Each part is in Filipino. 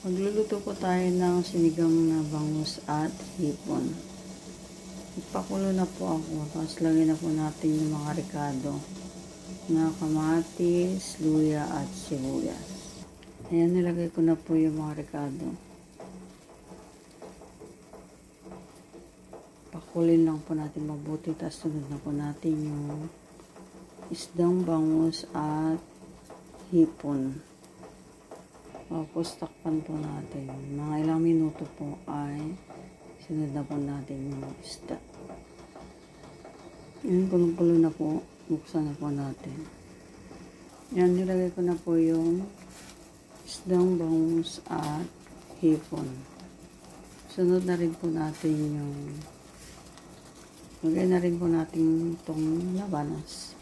Magluluto po tayo ng sinigang na bangus at hipon. Ipakulo na po ako. Tapos lagyan na po natin yung mga rekado na kamatis, luya at sibuyas. Ayan, nilagay ko na po yung mga rekado. Pakulin lang po natin mabuti. Tapos sunod na po natin yung isdang bangus at hipon. Tapos takpan po natin. Mga ilang minuto po ay sunod na po natin yung isda. Yan, kulong-kulo na po. Buksan na po natin. Yan, nilagay ko na po yung isdang bangus at hipon. Sunod na rin po natin yung lagay na rin po natin itong labanos.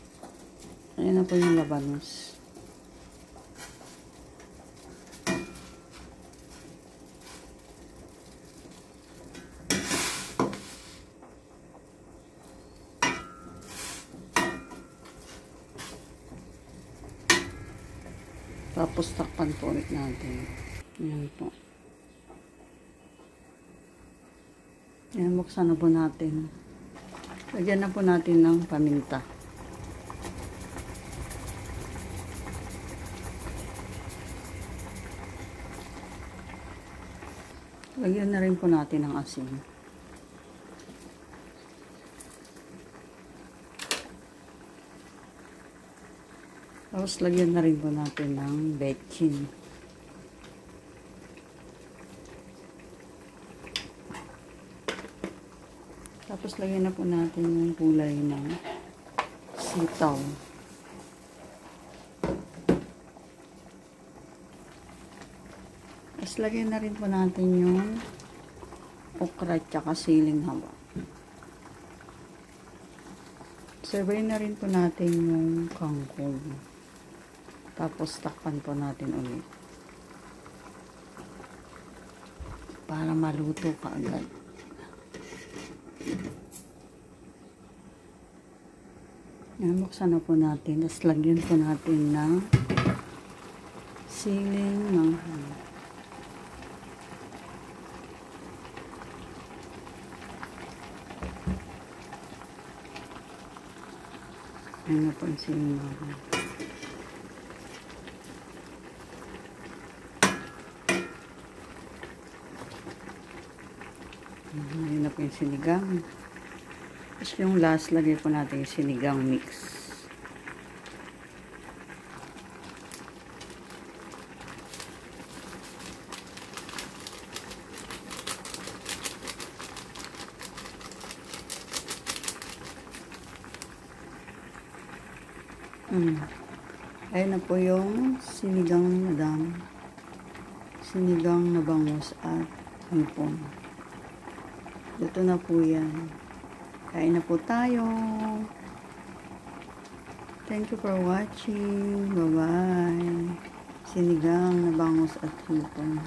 Ayan na po yung labanos. Tapos takpan po ulit natin. Ayan po. Ayan, buksan na po natin. Lagyan na po natin ng paminta. Lagyan na rin po natin ng asin. Tapos lagyan na rin po natin ng betchin. Tapos lagyan na po natin yung kulay ng sitaw. Tapos lagyan na rin po natin yung okra at saka siling haba. Sabayin na rin po natin yung kangkong. Tapos takpan po natin ulit. Para maluto kaagad. Yan, buksan na po natin. Tapos lagyan po natin ng siling manghang. Yan na po yung siling manghang. Yan na po yung sinigang. Tapos yung last, lagay po natin yung sinigang mix. Ayan na po yung sinigang na bangus at hipon. Luto na po yan. Kain na po tayo. Thank you for watching. Bye-bye. Sinigang na bangus at hipon.